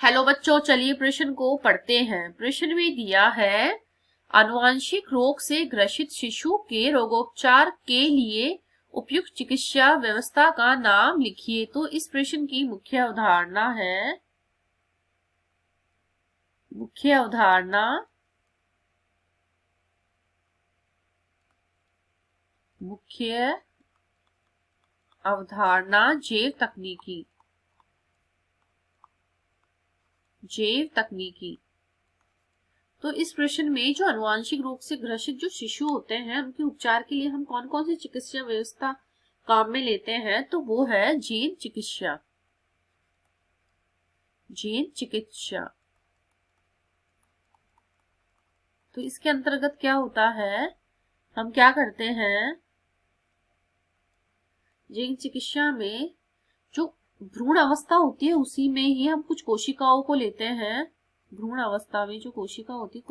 Hello बच्चों, चलिए प्रश्न को पढ़ते हैं। प्रश्न में दिया है आनुवंशिक रोग से ग्रसित शिशु के रोगोपचार के लिए उपयुक्त चिकित्सा व्यवस्था का नाम लिखिए। तो इस प्रश्न की मुख्य अवधारणा है, मुख्य अवधारणा जैव तकनीकी। तो इस प्रश्न में जो आनुवंशिक रोग से ग्रसित जो शिशु होते हैं उनके उपचार के लिए हम कौन कौन सी चिकित्सा व्यवस्था काम में लेते हैं, तो वो है जीन चिकित्सा। तो इसके अंतर्गत क्या होता है, हम क्या करते हैं, जीन चिकित्सा में जो भ्रूण अवस्था होती है उसी में ही हम कुछ कोशिकाओं को लेते हैं। भ्रूण अवस्था में जो कोशिका होती है,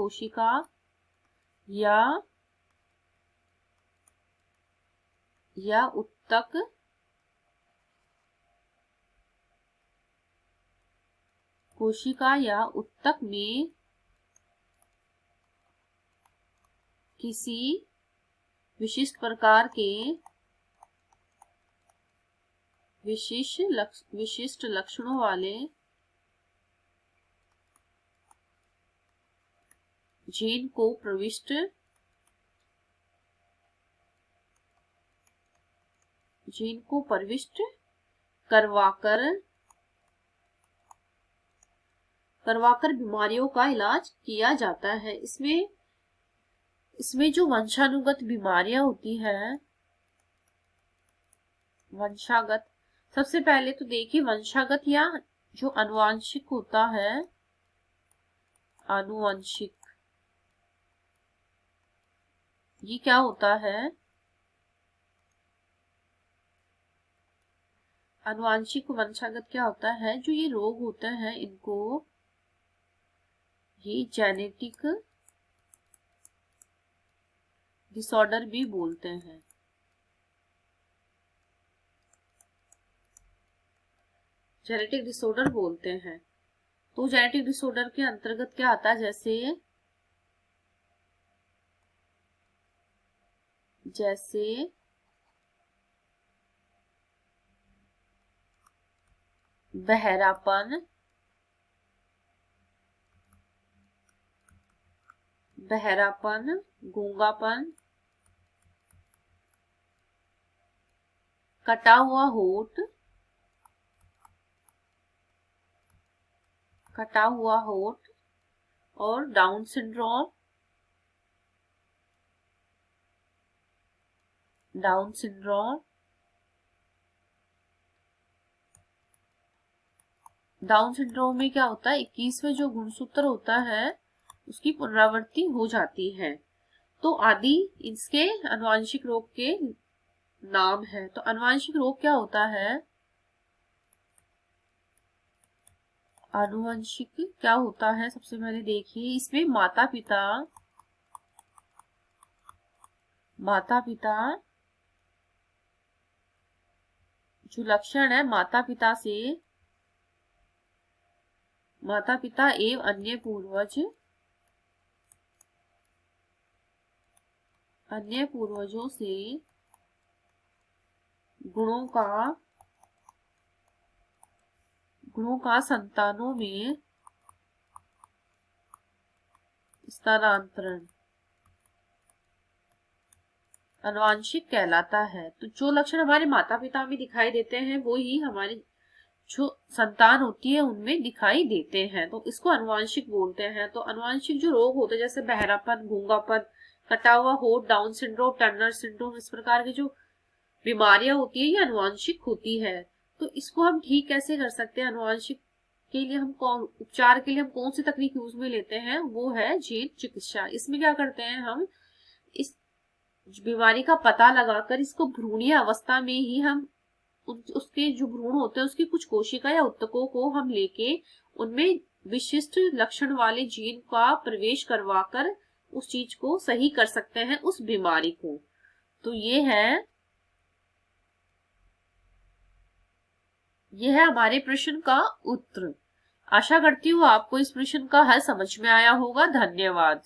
कोशिका या उत्तक में किसी विशिष्ट प्रकार के विशिष्ट लक्षणों वाले जीन को प्रविष्ट करवाकर बीमारियों का इलाज किया जाता है। इसमें जो वंशानुगत बीमारियां होती है, सबसे पहले तो देखिए वंशागत या जो आनुवंशिक होता है, ये क्या होता है, आनुवंशिक वंशागत क्या होता है, जो ये रोग होते हैं इनको ये जेनेटिक डिसऑर्डर भी बोलते हैं। तो जेनेटिक डिसऑर्डर के अंतर्गत क्या आता है, जैसे बहरापन, गूंगापन, कटा हुआ होठ और डाउन सिंड्रोम, में क्या होता है, 21वें जो गुणसूत्र होता है उसकी पुनरावृत्ति हो जाती है। तो आदि इसके आनुवंशिक रोग के नाम है। तो आनुवंशिक रोग क्या होता है, सबसे पहले देखिए इसमें माता पिता जो लक्षण है, माता पिता एवं अन्य पूर्वजों से गुणों का संतानों में स्थानांतरण आनुवंशिक कहलाता है। तो जो लक्षण हमारे माता पिता में दिखाई देते हैं वो ही हमारी जो संतान होती है उनमें दिखाई देते हैं, तो इसको आनुवंशिक बोलते हैं। तो आनुवंशिक जो रोग होते हैं जैसे बहरापन, गूंगापन, कटा हुआ होठ, डाउन सिंड्रोम, टर्नर सिंड्रोम, इस प्रकार की जो बीमारियां होती है ये आनुवंशिक होती है। तो इसको हम ठीक कैसे कर सकते हैं, आनुवंशिक के लिए हम उपचार के लिए हम कौन सी तकनीक यूज में लेते हैं, वो है जीन चिकित्सा। इसमें क्या करते हैं, हम इस बीमारी का पता लगाकर इसको भ्रूणीय अवस्था में ही हम उसके जो भ्रूण होते हैं उसकी कुछ कोशिका या उत्तकों को हम लेके उनमें विशिष्ट लक्षण वाले जीन का प्रवेश करवाकर उस चीज को सही कर सकते हैं, उस बीमारी को। तो ये है हमारे प्रश्न का उत्तर। आशा करती हूँ आपको इस प्रश्न का हल समझ में आया होगा। धन्यवाद।